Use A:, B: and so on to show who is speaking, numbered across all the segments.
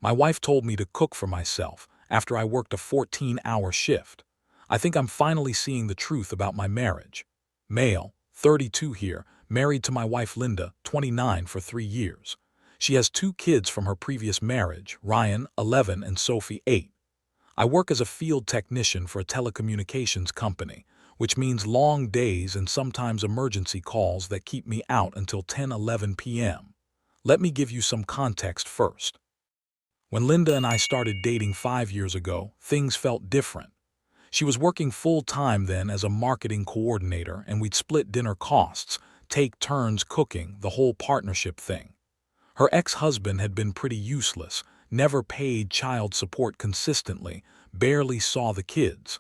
A: My wife told me to cook for myself after I worked a 14-hour shift. I think I'm finally seeing the truth about my marriage. Male, 32 here, married to my wife Linda, 29 for 3 years. She has 2 kids from her previous marriage, Ryan, 11, and Sophie, 8. I work as a field technician for a telecommunications company, which means long days and sometimes emergency calls that keep me out until 10-11 p.m. Let me give you some context first. When Linda and I started dating 5 years ago, things felt different. She was working full-time then as a marketing coordinator, and we'd split dinner costs, take turns cooking, the whole partnership thing. Her ex-husband had been pretty useless, never paid child support consistently, barely saw the kids.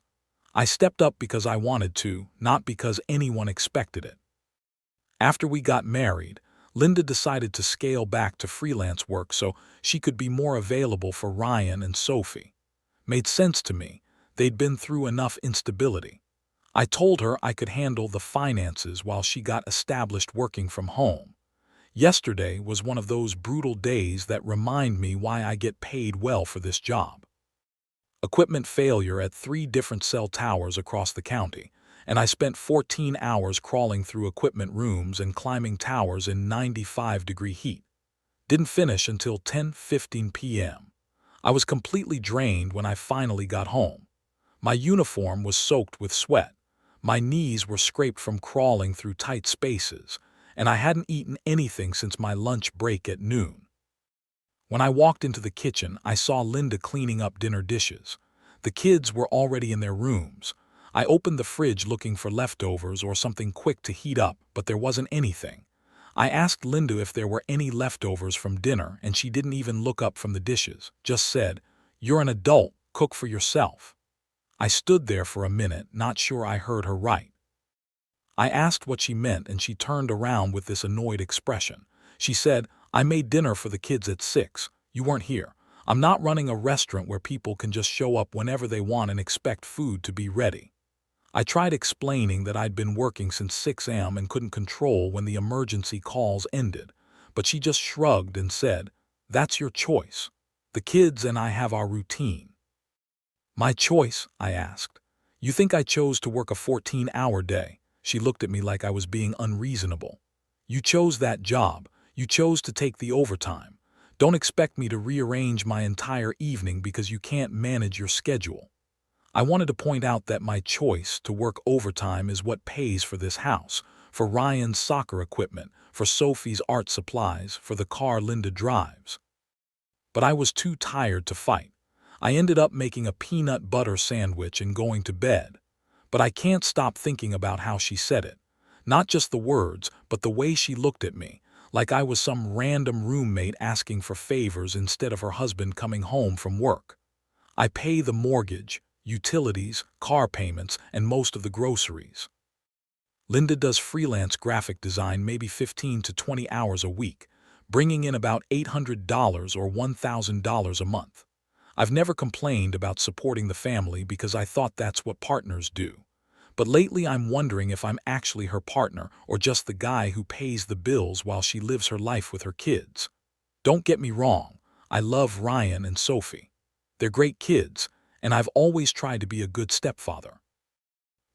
A: I stepped up because I wanted to, not because anyone expected it. After we got married, Linda decided to scale back to freelance work so she could be more available for Ryan and Sophie. Made sense to me. They'd been through enough instability. I told her I could handle the finances while she got established working from home. Yesterday was one of those brutal days that remind me why I get paid well for this job. Equipment failure at 3 different cell towers across the county, and I spent 14 hours crawling through equipment rooms and climbing towers in 95-degree heat. Didn't finish until 10:15 p.m. I was completely drained when I finally got home. My uniform was soaked with sweat. My knees were scraped from crawling through tight spaces, and I hadn't eaten anything since my lunch break at noon. When I walked into the kitchen, I saw Linda cleaning up dinner dishes. The kids were already in their rooms. I opened the fridge looking for leftovers or something quick to heat up, but there wasn't anything. I asked Linda if there were any leftovers from dinner, and she didn't even look up from the dishes, just said, "You're an adult, cook for yourself." I stood there for a minute, not sure I heard her right. I asked what she meant, and she turned around with this annoyed expression. She said, "I made dinner for the kids at 6. You weren't here. I'm not running a restaurant where people can just show up whenever they want and expect food to be ready." I tried explaining that I'd been working since 6 a.m. and couldn't control when the emergency calls ended, but she just shrugged and said, "That's your choice. The kids and I have our routine." "My choice?" I asked. "You think I chose to work a 14-hour day?" She looked at me like I was being unreasonable. "You chose that job. You chose to take the overtime. Don't expect me to rearrange my entire evening because you can't manage your schedule." I wanted to point out that my choice to work overtime is what pays for this house, for Ryan's soccer equipment, for Sophie's art supplies, for the car Linda drives. But I was too tired to fight. I ended up making a peanut butter sandwich and going to bed. But I can't stop thinking about how she said it. Not just the words, but the way she looked at me, like I was some random roommate asking for favors instead of her husband coming home from work. I pay the mortgage, utilities, car payments, and most of the groceries. Linda does freelance graphic design maybe 15 to 20 hours a week, bringing in about $800 or $1,000 a month. I've never complained about supporting the family because I thought that's what partners do. But lately I'm wondering if I'm actually her partner or just the guy who pays the bills while she lives her life with her kids. Don't get me wrong, I love Ryan and Sophie. They're great kids, and I've always tried to be a good stepfather.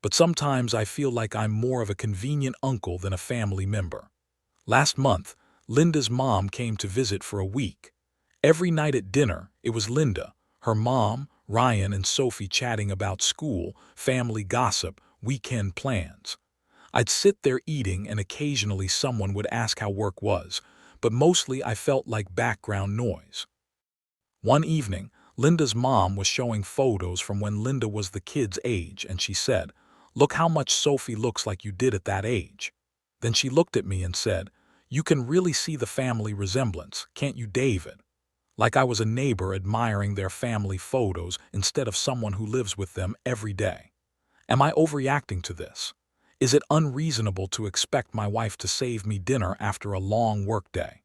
A: But sometimes I feel like I'm more of a convenient uncle than a family member. Last month, Linda's mom came to visit for a week. Every night at dinner, it was Linda, her mom, Ryan, and Sophie chatting about school, family gossip, weekend plans. I'd sit there eating, and occasionally someone would ask how work was, but mostly I felt like background noise. One evening, Linda's mom was showing photos from when Linda was the kid's age, and she said, "Look how much Sophie looks like you did at that age." Then she looked at me and said, "You can really see the family resemblance, can't you, David?" Like I was a neighbor admiring their family photos instead of someone who lives with them every day. Am I overreacting to this? Is it unreasonable to expect my wife to save me dinner after a long workday?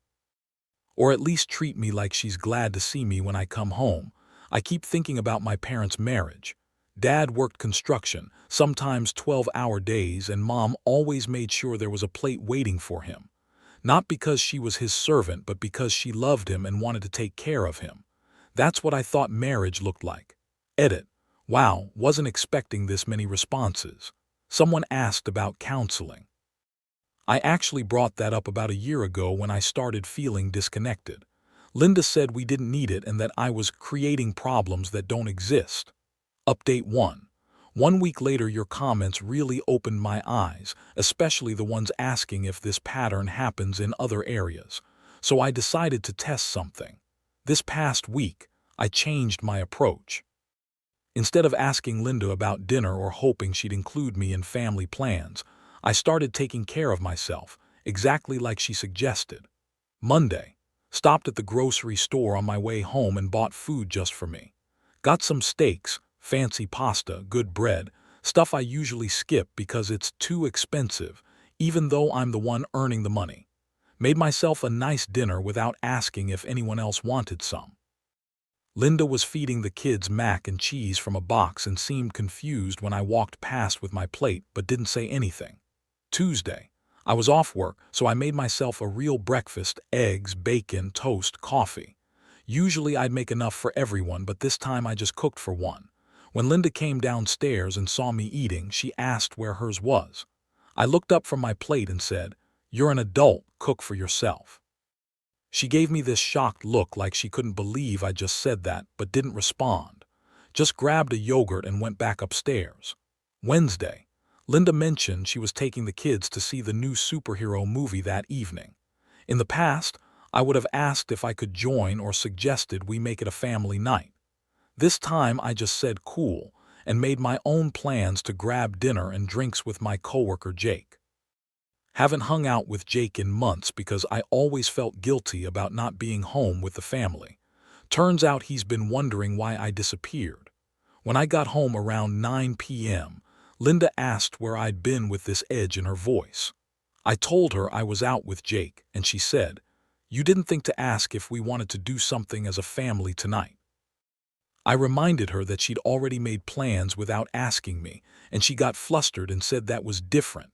A: Or at least treat me like she's glad to see me when I come home? I keep thinking about my parents' marriage. Dad worked construction, sometimes 12-hour days, and Mom always made sure there was a plate waiting for him. Not because she was his servant, but because she loved him and wanted to take care of him. That's what I thought marriage looked like. Edit. Wow, wasn't expecting this many responses. Someone asked about counseling. I actually brought that up about a year ago when I started feeling disconnected. Linda said we didn't need it and that I was creating problems that don't exist. Update 1. 1 week later, your comments really opened my eyes, especially the ones asking if this pattern happens in other areas. So I decided to test something. This past week, I changed my approach. Instead of asking Linda about dinner or hoping she'd include me in family plans, I started taking care of myself, exactly like she suggested. Monday, stopped at the grocery store on my way home and bought food just for me. Got some steaks, fancy pasta, good bread, stuff I usually skip because it's too expensive, even though I'm the one earning the money. Made myself a nice dinner without asking if anyone else wanted some. Linda was feeding the kids mac and cheese from a box and seemed confused when I walked past with my plate but didn't say anything. Tuesday, I was off work, so I made myself a real breakfast: eggs, bacon, toast, coffee. Usually I'd make enough for everyone, but this time I just cooked for one. When Linda came downstairs and saw me eating, she asked where hers was. I looked up from my plate and said, "You're an adult, cook for yourself." She gave me this shocked look like she couldn't believe I just said that, but didn't respond. Just grabbed a yogurt and went back upstairs. Wednesday, Linda mentioned she was taking the kids to see the new superhero movie that evening. In the past, I would have asked if I could join or suggested we make it a family night. This time I just said cool and made my own plans to grab dinner and drinks with my coworker Jake. Haven't hung out with Jake in months because I always felt guilty about not being home with the family. Turns out he's been wondering why I disappeared. When I got home around 9 p.m., Linda asked where I'd been with this edge in her voice. I told her I was out with Jake, and she said, "You didn't think to ask if we wanted to do something as a family tonight." I reminded her that she'd already made plans without asking me, and she got flustered and said that was different.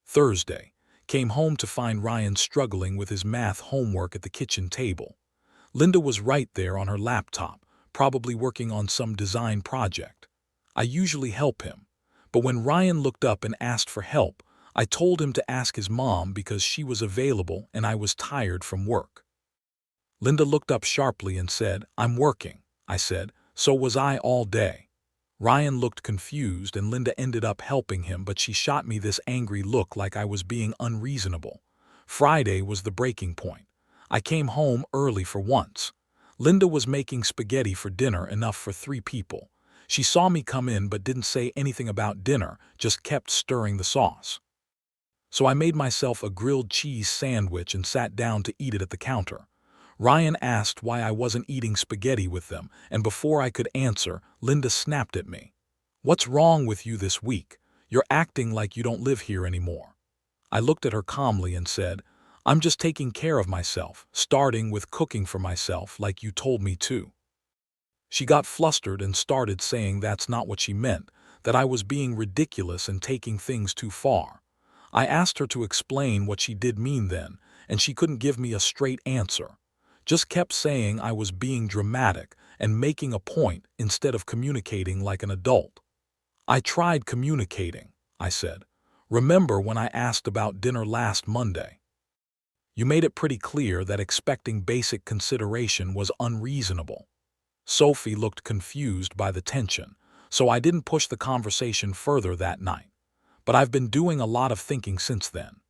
A: Thursday, came home to find Ryan struggling with his math homework at the kitchen table. Linda was right there on her laptop, probably working on some design project. I usually help him, but when Ryan looked up and asked for help, I told him to ask his mom because she was available and I was tired from work. Linda looked up sharply and said, "I'm working." I said, "So was I all day." Ryan looked confused and Linda ended up helping him, but she shot me this angry look like I was being unreasonable. Friday was the breaking point. I came home early for once. Linda was making spaghetti for dinner, enough for 3 people. She saw me come in but didn't say anything about dinner, just kept stirring the sauce. So I made myself a grilled cheese sandwich and sat down to eat it at the counter. Ryan asked why I wasn't eating spaghetti with them, and before I could answer, Linda snapped at me. "What's wrong with you this week? You're acting like you don't live here anymore." I looked at her calmly and said, "I'm just taking care of myself, starting with cooking for myself like you told me to." She got flustered and started saying that's not what she meant, that I was being ridiculous and taking things too far. I asked her to explain what she did mean then, and she couldn't give me a straight answer. Just kept saying I was being dramatic and making a point instead of communicating like an adult. "I tried communicating," I said. "Remember when I asked about dinner last Monday? You made it pretty clear that expecting basic consideration was unreasonable." Sophie looked confused by the tension, so I didn't push the conversation further that night. But I've been doing a lot of thinking since then.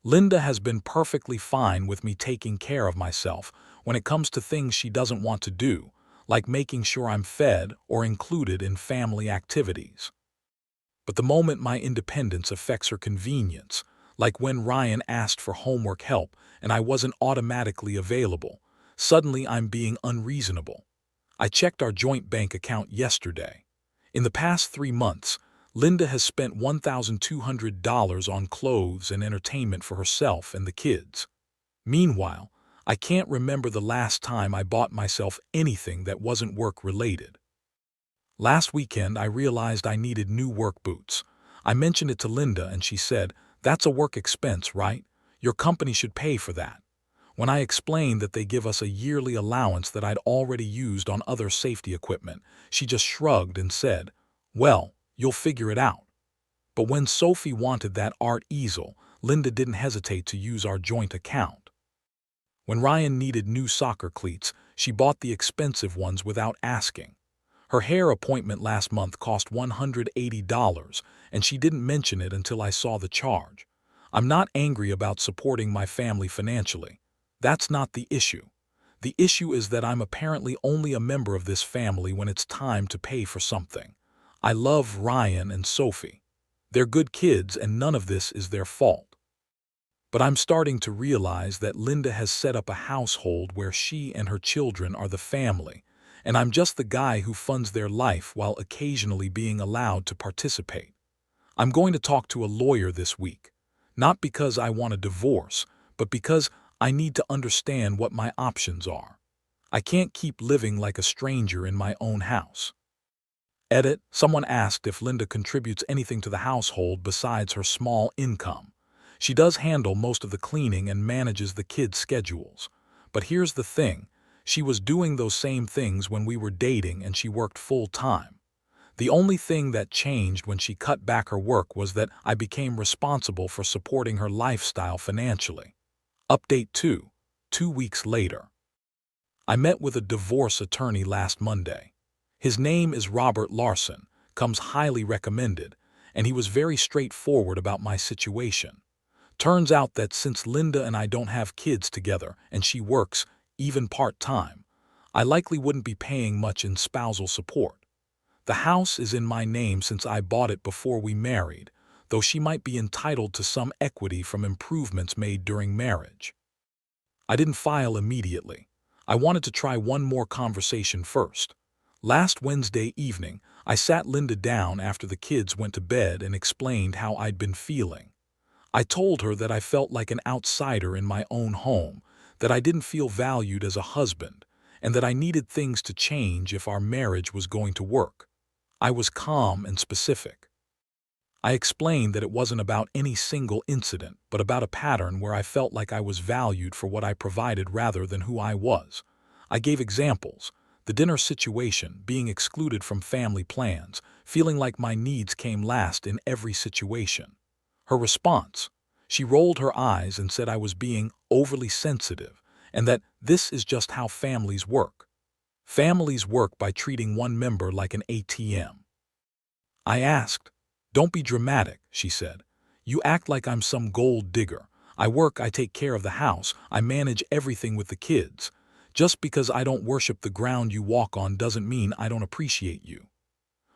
A: Linda has been perfectly fine with me taking care of myself when it comes to things she doesn't want to do, like making sure I'm fed or included in family activities. But the moment my independence affects her convenience, like when Ryan asked for homework help and I wasn't automatically available, suddenly I'm being unreasonable. I checked our joint bank account yesterday. In the past 3 months, Linda has spent $1,200 on clothes and entertainment for herself and the kids. Meanwhile, I can't remember the last time I bought myself anything that wasn't work-related. Last weekend, I realized I needed new work boots. I mentioned it to Linda and she said, "That's a work expense, right? Your company should pay for that." When I explained that they give us a yearly allowance that I'd already used on other safety equipment, she just shrugged and said, "Well, you'll figure it out." But when Sophie wanted that art easel, Linda didn't hesitate to use our joint account. When Ryan needed new soccer cleats, she bought the expensive ones without asking. Her hair appointment last month cost $180, and she didn't mention it until I saw the charge. I'm not angry about supporting my family financially. That's not the issue. The issue is that I'm apparently only a member of this family when it's time to pay for something. I love Ryan and Sophie. They're good kids, and none of this is their fault. But I'm starting to realize that Linda has set up a household where she and her children are the family, and I'm just the guy who funds their life while occasionally being allowed to participate. I'm going to talk to a lawyer this week, not because I want a divorce, but because I need to understand what my options are. I can't keep living like a stranger in my own house. Edit. Someone asked if Linda contributes anything to the household besides her small income. She does handle most of the cleaning and manages the kids' schedules. But here's the thing. She was doing those same things when we were dating, and she worked full-time. The only thing that changed when she cut back her work was that I became responsible for supporting her lifestyle financially. Update 2. 2 weeks later. I met with a divorce attorney last Monday. His name is Robert Larson, comes highly recommended, and he was very straightforward about my situation. Turns out that since Linda and I don't have kids together and she works, even part-time, I likely wouldn't be paying much in spousal support. The house is in my name since I bought it before we married, though she might be entitled to some equity from improvements made during marriage. I didn't file immediately. I wanted to try one more conversation first. Last Wednesday evening, I sat Linda down after the kids went to bed and explained how I'd been feeling. I told her that I felt like an outsider in my own home, that I didn't feel valued as a husband, and that I needed things to change if our marriage was going to work. I was calm and specific. I explained that it wasn't about any single incident, but about a pattern where I felt like I was valued for what I provided rather than who I was. I gave examples: the dinner situation, being excluded from family plans, feeling like my needs came last in every situation. Her response: she rolled her eyes and said I was being overly sensitive, and that this is just how families work. Families work by treating one member like an ATM. I asked, "Don't be dramatic," she said. "You act like I'm some gold digger. I work, I take care of the house, I manage everything with the kids. Just because I don't worship the ground you walk on doesn't mean I don't appreciate you."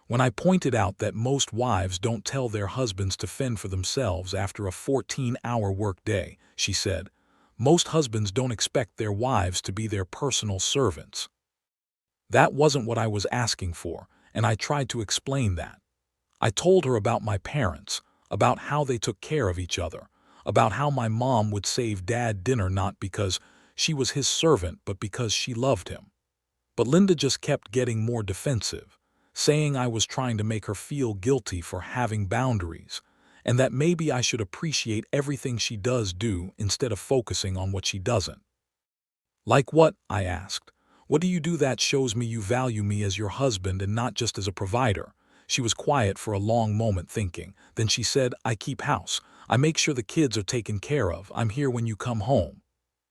A: When I pointed out that most wives don't tell their husbands to fend for themselves after a 14-hour workday, she said, "Most husbands don't expect their wives to be their personal servants." That wasn't what I was asking for, and I tried to explain that. I told her about my parents, about how they took care of each other, about how my mom would save Dad dinner not because she was his servant but because she loved him. But Linda just kept getting more defensive, saying I was trying to make her feel guilty for having boundaries, and that maybe I should appreciate everything she does do instead of focusing on what she doesn't. "Like what?" I asked. "What do you do that shows me you value me as your husband and not just as a provider?" She was quiet for a long moment thinking. Then she said, "I keep house. I make sure the kids are taken care of. I'm here when you come home."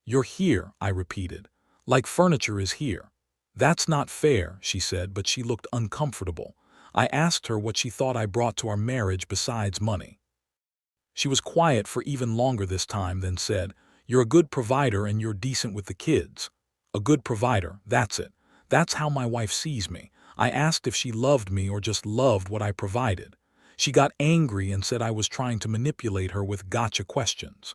A: "You're here," I repeated. "Like furniture is here." "That's not fair," she said, but she looked uncomfortable. I asked her what she thought I brought to our marriage besides money. She was quiet for even longer this time, then said, "You're a good provider and you're decent with the kids." A good provider, that's it. That's how my wife sees me. I asked if she loved me or just loved what I provided. She got angry and said I was trying to manipulate her with gotcha questions.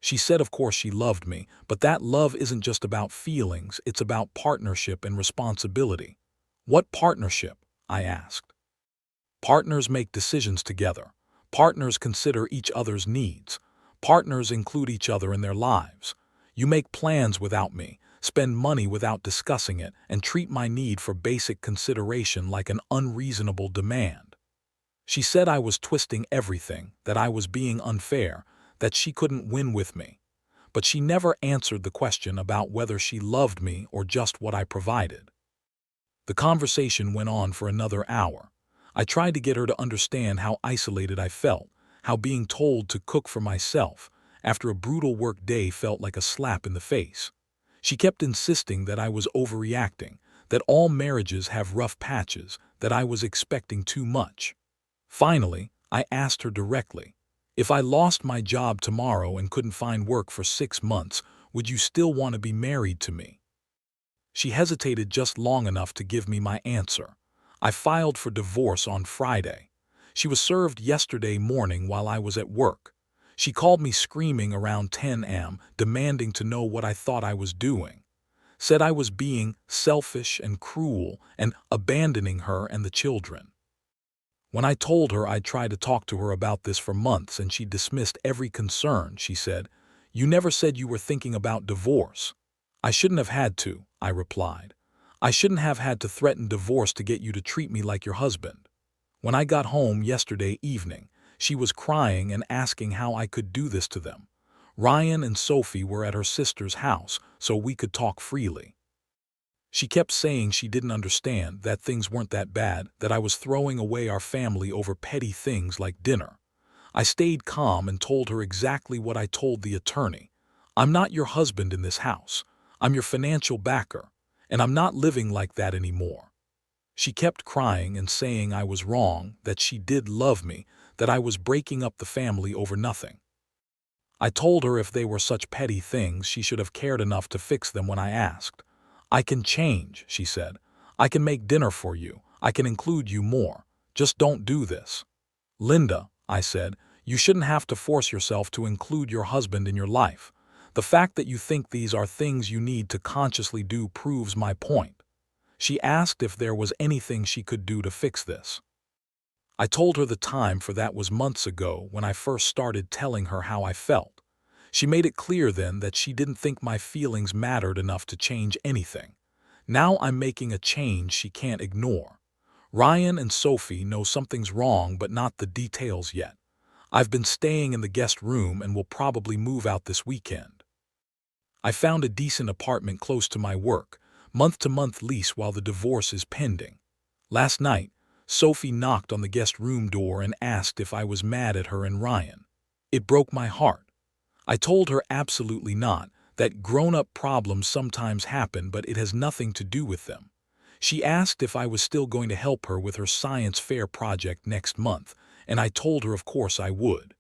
A: She said of course she loved me, but that love isn't just about feelings, it's about partnership and responsibility. "What partnership?" I asked. "Partners make decisions together. Partners consider each other's needs. Partners include each other in their lives. You make plans without me, spend money without discussing it, and treat my need for basic consideration like an unreasonable demand." She said I was twisting everything, that I was being unfair, that she couldn't win with me. but she never answered the question about whether she loved me or just what I provided. The conversation went on for another hour. I tried to get her to understand how isolated I felt, how being told to cook for myself after a brutal work day felt like a slap in the face. She kept insisting that I was overreacting, that all marriages have rough patches, that I was expecting too much. Finally, I asked her directly, if I lost my job tomorrow and couldn't find work for 6 months, would you still want to be married to me? She hesitated just long enough to give me my answer. I filed for divorce on Friday. She was served yesterday morning while I was at work. She called me screaming around 10 a.m., demanding to know what I thought I was doing. Said I was being selfish and cruel and abandoning her and the children. When I told her I'd tried to talk to her about this for months and she dismissed every concern, she said, "You never said you were thinking about divorce." "I shouldn't have had to," I replied. "I shouldn't have had to threaten divorce to get you to treat me like your husband." When I got home yesterday evening, she was crying and asking how I could do this to them. Ryan and Sophie were at her sister's house, so we could talk freely. She kept saying she didn't understand, that things weren't that bad, that I was throwing away our family over petty things like dinner. I stayed calm and told her exactly what I told the attorney. I'm not your husband in this house. I'm your financial backer, and I'm not living like that anymore. She kept crying and saying I was wrong, that she did love me, that I was breaking up the family over nothing. I told her if they were such petty things, she should have cared enough to fix them when I asked. "I can change," she said. "I can make dinner for you. I can include you more. Just don't do this." "Linda," I said, "you shouldn't have to force yourself to include your husband in your life. The fact that you think these are things you need to consciously do proves my point." She asked if there was anything she could do to fix this. I told her the time for that was months ago, when I first started telling her how I felt. She made it clear then that she didn't think my feelings mattered enough to change anything. Now I'm making a change she can't ignore. Ryan and Sophie know something's wrong, but not the details yet. I've been staying in the guest room and will probably move out this weekend. I found a decent apartment close to my work, month-to-month lease while the divorce is pending. Last night, Sophie knocked on the guest room door and asked if I was mad at her and Ryan. It broke my heart. I told her absolutely not, that grown-up problems sometimes happen, but it has nothing to do with them. She asked if I was still going to help her with her science fair project next month, and I told her of course I would.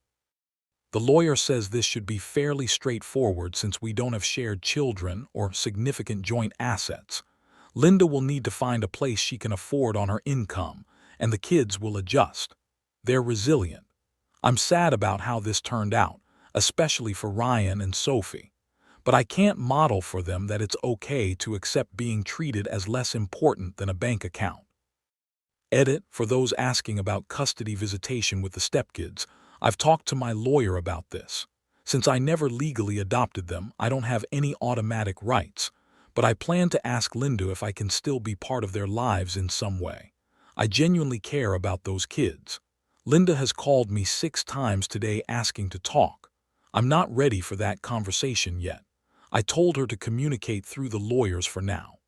A: The lawyer says this should be fairly straightforward since we don't have shared children or significant joint assets. Linda will need to find a place she can afford on her income, and the kids will adjust. They're resilient. I'm sad about how this turned out, especially for Ryan and Sophie. But I can't model for them that it's okay to accept being treated as less important than a bank account. Edit, for those asking about custody visitation with the stepkids, I've talked to my lawyer about this. Since I never legally adopted them, I don't have any automatic rights, but I plan to ask Linda if I can still be part of their lives in some way. I genuinely care about those kids. Linda has called me 6 times today asking to talk. I'm not ready for that conversation yet. I told her to communicate through the lawyers for now.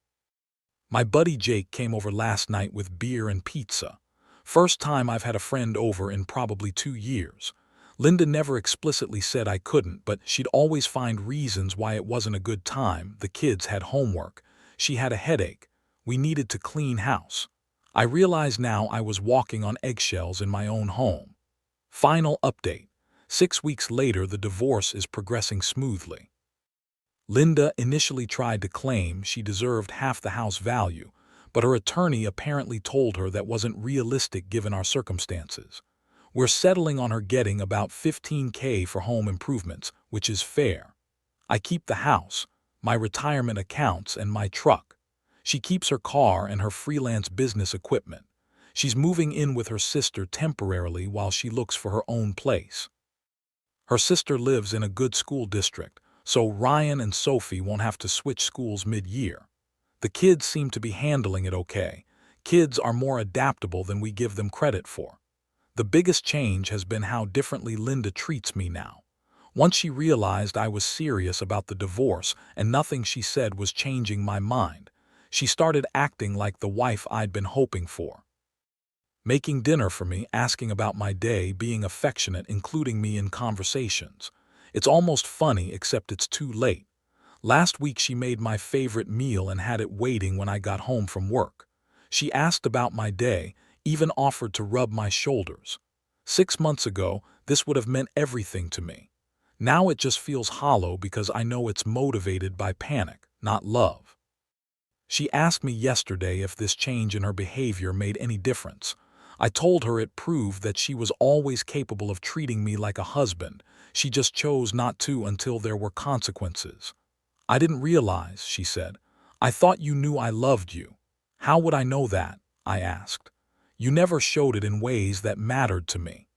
A: My buddy Jake came over last night with beer and pizza. First time I've had a friend over in probably 2 years. Linda never explicitly said I couldn't, but she'd always find reasons why it wasn't a good time. The kids had homework. She had a headache. We needed to clean house. I realize now I was walking on eggshells in my own home. Final update. 6 weeks later, the divorce is progressing smoothly. Linda initially tried to claim she deserved half the house value, but her attorney apparently told her that wasn't realistic given our circumstances. We're settling on her getting about $15,000 for home improvements, which is fair. I keep the house, my retirement accounts, and my truck. She keeps her car and her freelance business equipment. She's moving in with her sister temporarily while she looks for her own place. Her sister lives in a good school district, so Ryan and Sophie won't have to switch schools mid-year. The kids seem to be handling it okay. Kids are more adaptable than we give them credit for. The biggest change has been how differently Linda treats me now. Once she realized I was serious about the divorce and nothing she said was changing my mind, she started acting like the wife I'd been hoping for. Making dinner for me, asking about my day, being affectionate, including me in conversations. It's almost funny, except it's too late. Last week she made my favorite meal and had it waiting when I got home from work. She asked about my day, even offered to rub my shoulders. 6 months ago, this would have meant everything to me. Now it just feels hollow because I know it's motivated by panic, not love. She asked me yesterday if this change in her behavior made any difference. I told her it proved that she was always capable of treating me like a husband. She just chose not to until there were consequences. I didn't realize, she said. I thought you knew I loved you. How would I know that? I asked. You never showed it in ways that mattered to me.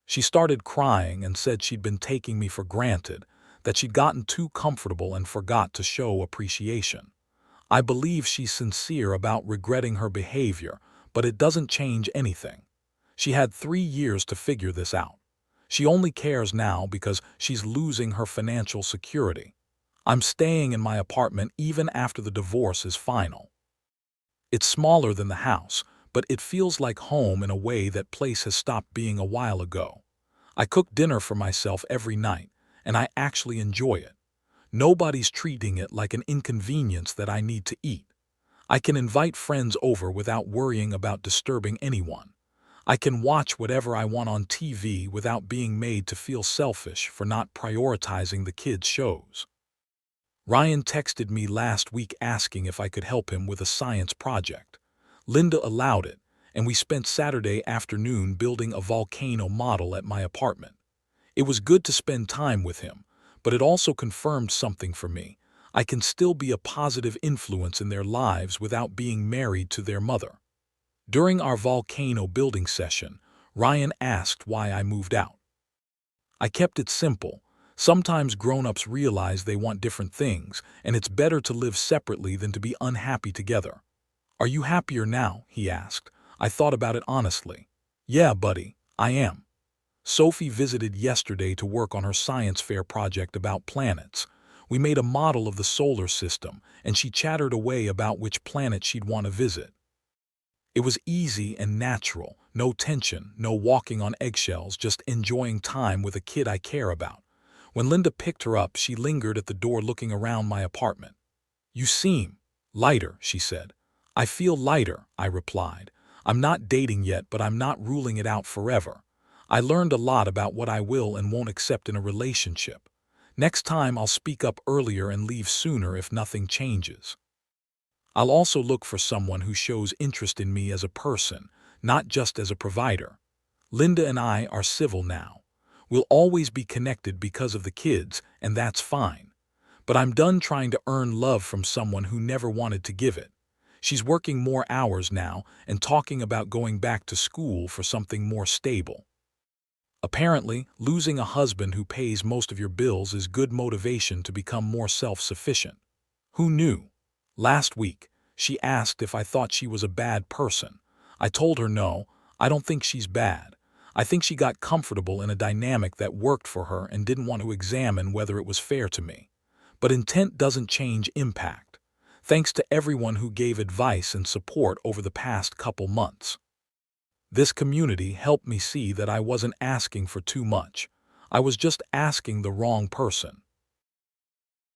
A: She started crying and said she'd been taking me for granted, that she'd gotten too comfortable and forgot to show appreciation. I believe she's sincere about regretting her behavior, but it doesn't change anything. She had 3 years to figure this out. She only cares now because she's losing her financial security. I'm staying in my apartment even after the divorce is final. It's smaller than the house, but it feels like home in a way that place has stopped being a while ago. I cook dinner for myself every night, and I actually enjoy it. Nobody's treating it like an inconvenience that I need to eat. I can invite friends over without worrying about disturbing anyone. I can watch whatever I want on TV without being made to feel selfish for not prioritizing the kids' shows. Ryan texted me last week asking if I could help him with a science project. Linda allowed it, and we spent Saturday afternoon building a volcano model at my apartment. It was good to spend time with him, but it also confirmed something for me. I can still be a positive influence in their lives without being married to their mother. During our volcano building session, Ryan asked why I moved out. I kept it simple. Sometimes grown-ups realize they want different things, and it's better to live separately than to be unhappy together. Are you happier now? He asked. I thought about it honestly. Yeah, buddy, I am. Sophie visited yesterday to work on her science fair project about planets. We made a model of the solar system, and she chattered away about which planet she'd want to visit. It was easy and natural, no tension, no walking on eggshells, just enjoying time with a kid I care about. When Linda picked her up, she lingered at the door looking around my apartment. You seem lighter, she said. I feel lighter, I replied. I'm not dating yet, but I'm not ruling it out forever. I learned a lot about what I will and won't accept in a relationship. Next time I'll speak up earlier and leave sooner if nothing changes. I'll also look for someone who shows interest in me as a person, not just as a provider. Linda and I are civil now. We'll always be connected because of the kids, and that's fine. But I'm done trying to earn love from someone who never wanted to give it. She's working more hours now and talking about going back to school for something more stable. Apparently, losing a husband who pays most of your bills is good motivation to become more self-sufficient. Who knew? Last week, she asked if I thought she was a bad person. I told her no, I don't think she's bad. I think she got comfortable in a dynamic that worked for her and didn't want to examine whether it was fair to me. But intent doesn't change impact. Thanks to everyone who gave advice and support over the past couple months. This community helped me see that I wasn't asking for too much. I was just asking the wrong person.